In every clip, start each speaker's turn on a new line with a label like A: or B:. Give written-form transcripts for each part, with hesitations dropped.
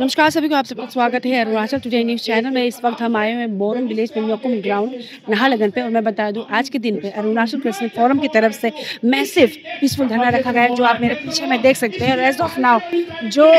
A: नमस्कार सभी को, आप सबका स्वागत है अरुणाचल टुडे न्यूज़ चैनल में। इस वक्त हम आए हुए हैं बोरम विलेज में न्योकुम ग्राउंड नाहरलगुन पे। और मैं बता दूं, आज के दिन पे अरुणाचल क्रिश्चियन फोरम की तरफ से मैसिव पीसफुल धरना रखा गया है, जो आप मेरे पीछे में देख सकते हैं। और एज ऑफ नाउ जो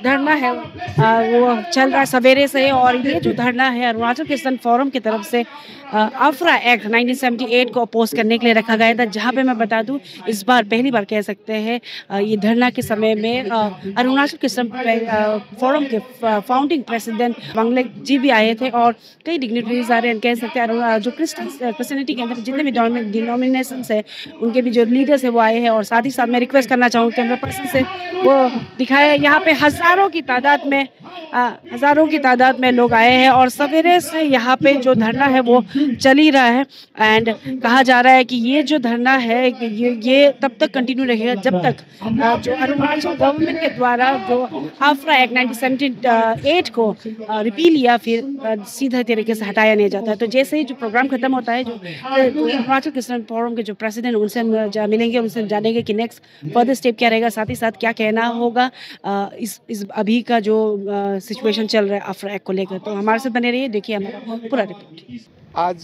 A: धरना है वो चल रहा है सवेरे से। और ये जो धरना है अरुणाचल क्रिश्चियन फोरम की तरफ से आफरा एक्ट 1978 को अपोज करने के लिए रखा गया था, जहाँ पे मैं बता दूं इस बार पहली बार कह सकते हैं ये धरना के समय में अरुणाचल क्रिश्चियन फोरम के फाउंडिंग प्रेसिडेंट वांगलेट जी भी आए थे। और कई डिग्निटरीज आ रहे हैं, कह सकते हैं जो क्रिश्चियनिटी के अंदर जितने भी डिनोमिनेशंस है उनके भी जो लीडर्स है वो आए हैं। और साथ ही साथ मैं रिक्वेस्ट करना चाहूँगी कैमरा पर्सन से वो दिखाए, यहाँ पे हज़ारों की तादाद में लोग आए हैं। और सवेरे से यहाँ पे जो धरना है वो चल ही रहा है। एंड कहा जा रहा है कि ये जो धरना है ये तब तक कंटिन्यू रहेगा जब तक जो अरुणाचल गवर्नमेंट के द्वारा जो आफरा एक्ट 1978 को रिपील या फिर सीधा तरीके से हटाया नहीं जाता है। तो जैसे ही जो प्रोग्राम खत्म होता है, जो अरुणाचल क्रिश्चियन फोरम के जो प्रेसिडेंट उनसे हम मिलेंगे, उनसे जानेंगे कि नेक्स्ट फर्दर स्टेप क्या रहेगा, साथ ही साथ क्या कहना होगा इस अभी का जो सिचुएशन चल रहा है आफरा एक्ट को लेकर। तो हमारे साथ बने रहिए, देखिए हमारा पूरा रिपोर्ट।
B: आज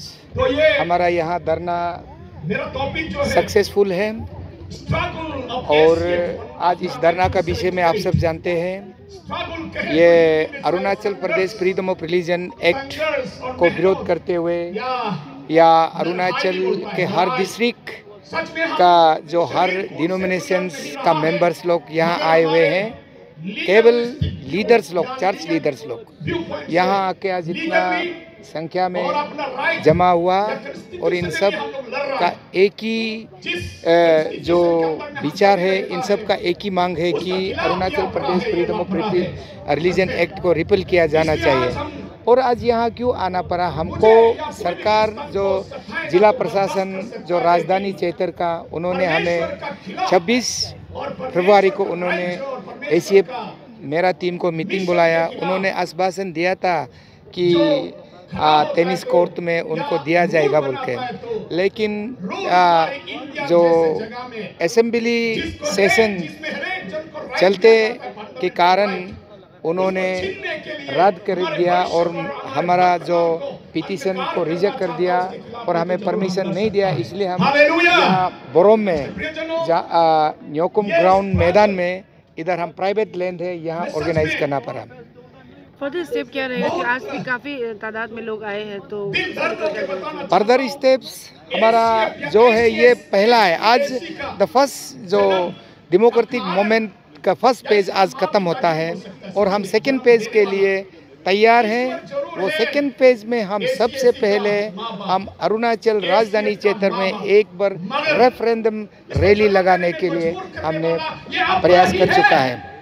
B: हमारा यहाँ धरना सक्सेसफुल है और आज इस धरना का विषय में आप सब जानते हैं। ये Arunachal Pradesh freedom of religion act को विरोध करते हुए या अरुणाचल के हर डिस्ट्रिक्ट का जो हर डिनोमिनेशंस का मेंबर्स लोग यहाँ आए हुए हैं। केवल लीडर्स लोग, चर्च लीडर्स लोग यहाँ आके आज इतना संख्या में जमा हुआ। और इन सब का एक ही जो विचार है, इन सब का एक ही मांग है कि Arunachal Pradesh freedom of religion act को रिपील किया जाना चाहिए। और आज यहाँ क्यों आना पड़ा हमको? सरकार जो जिला प्रशासन जो राजधानी क्षेत्र का, उन्होंने हमें 26 फरवरी को उन्होंने एसीएफ मेरा टीम को मीटिंग बुलाया। उन्होंने आश्वासन दिया था कि टेनिस कोर्ट में उनको दिया जाएगा बोल के, लेकिन जो असेंबली सेशन चलते के कारण उन्होंने रद्द कर दिया और हमारा जो पिटीशन को रिजेक्ट कर दिया और हमें परमिशन नहीं दिया। इसलिए हम यहाँ बोरम में न्योकुम ग्राउंड मैदान में, इधर हम प्राइवेट लैंड है, यहाँ ऑर्गेनाइज करना पड़ा।
A: फर्दर स्टेप क्या रहेगा कि आज भी काफ़ी तादाद में लोग आए हैं, तो
B: फर्दर स्टेप्स हमारा जो है ये पहला है। आज द फर्स्ट जो डेमोक्रेटिक मूवमेंट का फर्स्ट पेज आज ख़त्म होता है और हम सेकंड पेज के लिए तैयार हैं। वो सेकंड पेज में हम सबसे पहले हम अरुणाचल राजधानी क्षेत्र में एक बार रेफरेंडम रैली लगाने के लिए हमने प्रयास कर चुका है।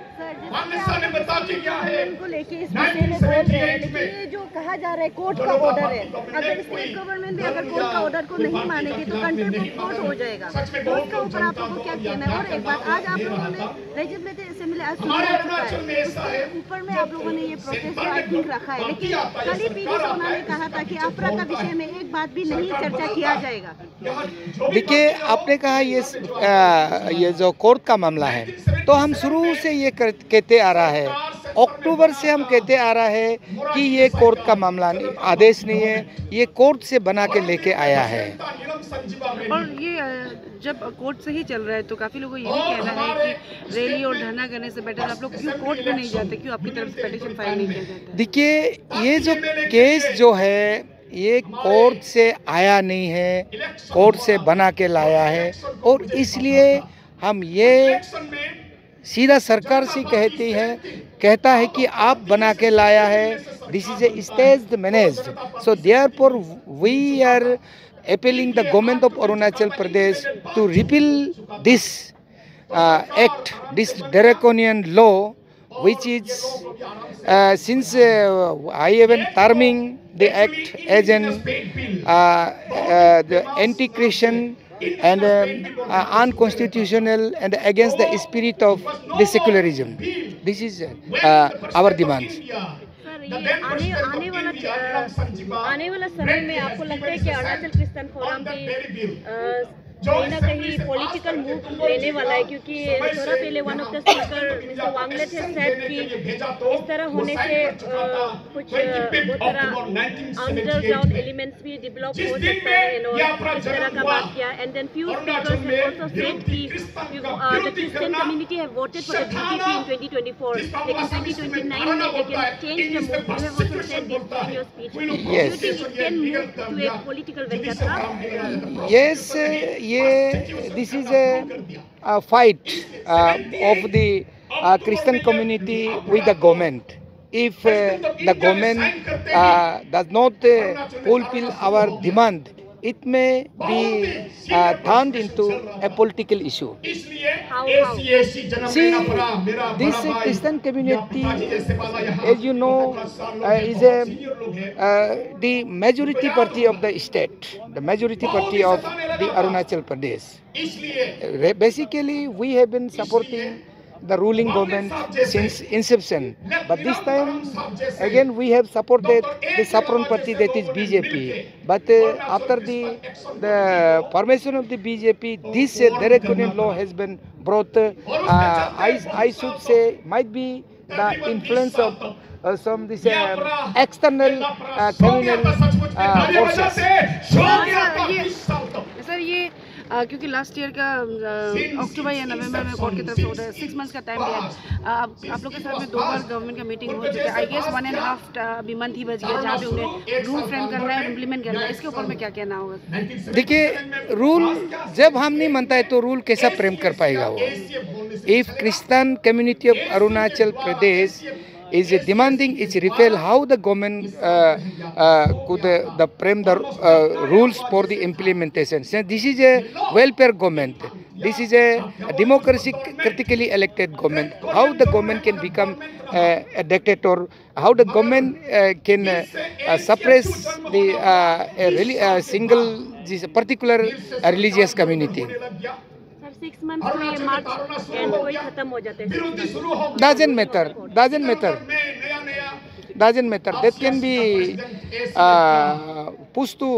C: उनको लेके इस विषय में बोल रहे हैं, लेकिन ये जो कहा जा रहा है कोर्ट का ऑर्डर है, अगर स्टेट गवर्नमेंट भी अगर कोर्ट का ऑर्डर को नहीं मानेगी तो कंटेम्प्ट कोर्ट हो जाएगा। कोर्ट का ऊपर आप लोगों को क्या कहना है? और एक बात, आज आप लोगों ने लेजिस्लेटिव असेंबली आज शुरू हो चुका है, उसके ऊपर में आप लोगों ने ये प्रोटेस्ट आई थिंक रखा है, लेकिन कल ही पीडी सोना ने कहा था कि आफरा का विषय में एक बात भी नहीं चर्चा किया जाएगा।
B: देखिए, आपने कहा ये जो कोर्ट का मामला है, तो हम शुरू से ये कहते आ रहा है, अक्टूबर से हम कहते आ रहा है कि ये कोर्ट का मामला आदेश नहीं है, ये कोर्ट से बना के लेके आया है।
A: और ये जब कोर्ट से ही चल रहा है तो काफ़ी लोगों को ये भी कहना है कि रैली और धरना करने से बेटर आप लोग क्यों कोर्ट में नहीं जाते, क्यों आपकी तरफ से पिटीशन फाइल नहीं किया जाता?
B: देखिए, ये जो केस जो है ये कोर्ट से आया नहीं है, कोर्ट से बना के लाया है। और इसलिए हम ये सीधा सरकार से कहता है कि आप बना के लाया है, this is a staged managed, so therefore we are appealing the government of Arunachal Pradesh to repeal this act, this draconian law, which is since I even terming the act as an the anti-Christian and unconstitutional and against the spirit of the secularism. This is our demands.
C: ये आने वाला समय में आपको लगता है कि Arunachal Christian forum की कहीं ना कहीं पॉलिटिकल मूव लेने वाला है, क्योंकि थोड़ा पहले one of the speaker mister Wanglet has said कि इस तरह होने से कुछ बहुत तरह अंडरग्राउंड एलिमेंट्स भी डेवलप हो सकता है और इस तरह का बात किया। And then few speakers have also said कि the Christian community have voted for the BJP in 2024, लेकिन 2029 में they can change the move. You have also said this in your speech.
B: Yes.
C: Do you think it can move to a political vendetta?
B: Yes, this is a fight of the Christian community with the government. If the government does not fulfill our demand, it may be turned into a political issue.
C: How?
B: See, this Christian community, as you know, is the majority party of the state, the majority party of the Arunachal Pradesh. Basically, we have been supporting the ruling government since inception, but this time again we have supported the Saffron party, that is BJP. But after the formation of the BJP, this direct union law has been brought. I should say might be the influence of some this external criminal forces.
A: Sir ये क्योंकि last year का अक्टूबर या नवंबर में court की तरफ से होता है, 6 मंथ्स का टाइम दिया। आप लोग के साथ में 2 बार गवर्नमेंट का मीटिंग हो चुका है। आई गेस 1.5 अभी मंथ ही बच गया जहाँ पे उन्हें रूल फ्रेम करना है, इम्प्लीमेंट करना है। इसके ऊपर में क्या कहना होगा?
B: देखिए, रूल जब हम नहीं मानता है तो रूल कैसा प्रेम कर पाएगा वो? If Christian community of Arunachal Pradesh is demanding its repeal, how the government could frame the rules for the implementation? So this is a welfare government. This is a democracy critically elected government. How the government can become a dictator? How the government can suppress the single this particular religious community?
C: 6 months में मार्च and कोई खत्म हो जाते हैं।
B: Doesn't matter. That can be pushed to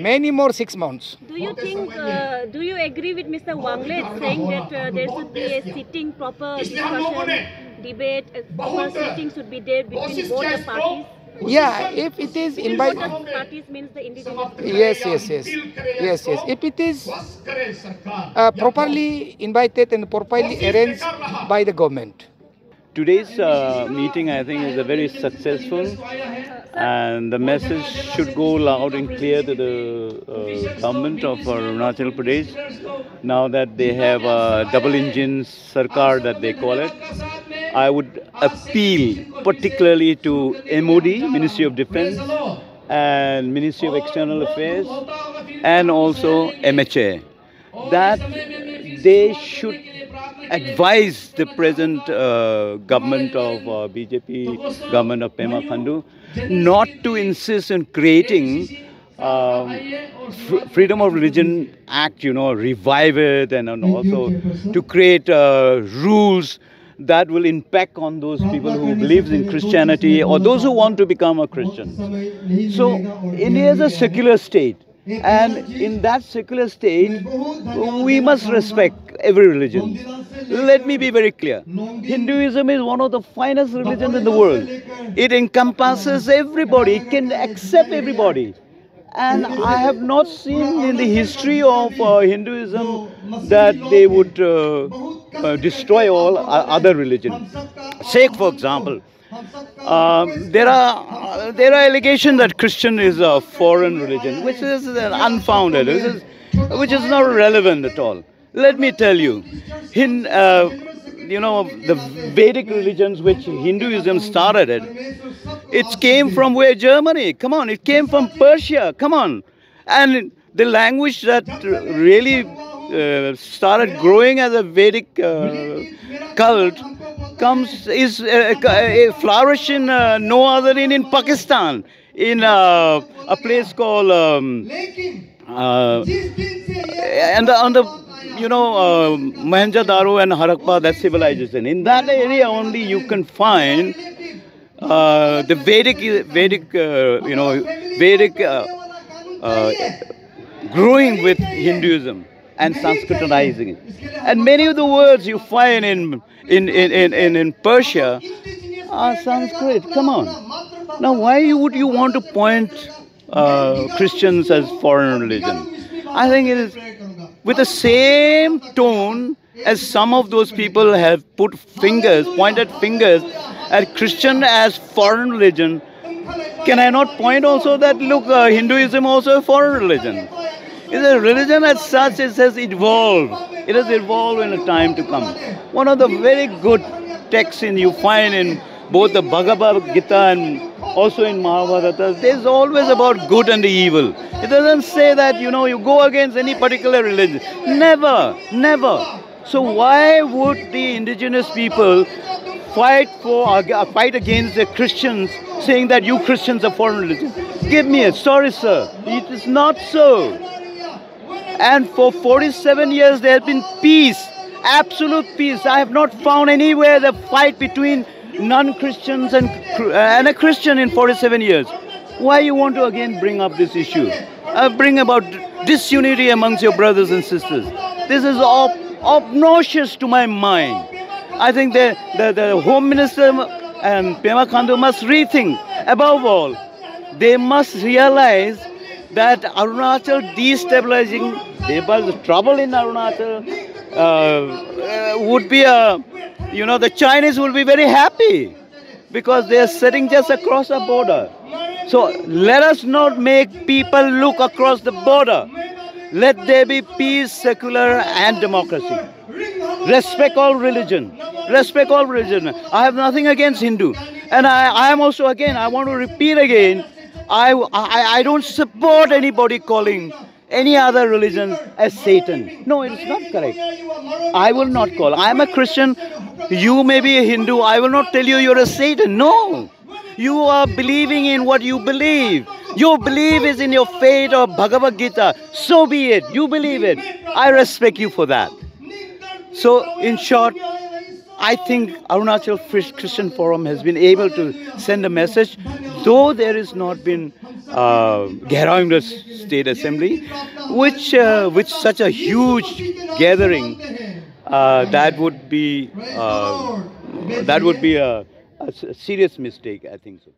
B: many more 6 months.
C: Do you agree with Mr. Wanglet saying that there should be a sitting, proper discussion, debate, proper sitting should be there between both the parties?
B: Yeah, if it is invited.
C: Parties means the indigenous.
B: Yes. If it is properly invited and properly arranged by the government.
D: Today's meeting, I think, is a very successful, and the message should go loud and clear to the government of Arunachal Pradesh. Now that they have a double-engine sarkar, that they call it, I would appeal particularly to MOD, Ministry of Defence, and Ministry of External Affairs, and also MHA, that they should advise the present government of BJP, government of Pema Khandu, not to insist on creating Freedom of Religion Act, revive it, and also to create rules that will impact on those people who believe in Christianity or those who want to become a Christian. So India is a secular state. And in that secular state, we must respect every religion. Let me be very clear. Hinduism is one of the finest religions in the world. It encompasses everybody. It can accept everybody. And I have not seen in the history of Hinduism that they would destroy all other religions. Take, for example, there are allegations that Christian is a foreign religion, which is unfounded, which is not relevant at all. Let me tell you, the Vedic religions which Hinduism started it came from where? Germany. Come on, it came from Persia. Come on. And the language that really started growing as a Vedic cult is flourishing no other than in Pakistan, in a place called Mohenjo-daro and Harappa, that civilization. In that area only you can find the Vedic growing with Hinduism. and Sanskritizing it. And many of the words you find in Persia are Sanskrit. Come on. Now, why would you want to point Christians as foreign religion? I think it is with the same tone as some of those people have pointed fingers at Christian as foreign religion. Can I not point also that, look, Hinduism also a foreign religion? It's a religion as such, it has evolved. It has evolved in a time to come. One of the very good texts you find in both the Bhagavad Gita and also in Mahabharata, there's always about good and the evil. It doesn't say that, you go against any particular religion. Never, never. So why would the indigenous people fight against the Christians, saying that you Christians are foreign religion? Give me it. Sorry, sir. It is not so. And for 47 years there has been peace, absolute peace. I have not found anywhere the fight between non-Christians and a Christian in 47 years. Why you want to again bring up this issue? Bring about disunity amongst your brothers and sisters. This is obnoxious to my mind. I think the Home Minister and Pema Khandu must rethink. Above all, they must realize that Arunachal destabilizing, the trouble in Arunachal would be the Chinese will be very happy because they are sitting just across the border. So let us not make people look across the border. Let there be peace, secular and democracy. Respect all religion. Respect all religion. I have nothing against Hindu. And I am also, again, I want to repeat again, I don't support anybody calling any other religion as Satan. No, it is not correct. I will not call. I am a Christian. You may be a Hindu. I will not tell you you're a Satan. No. You are believing in what you believe. Your belief is in your faith or Bhagavad Gita. So be it. You believe it. I respect you for that. So, in short, I think Arunachal Christian Forum has been able to send a message, though there has not been Gehraimda State Assembly, which such a huge gathering, that would be a serious mistake, I think so.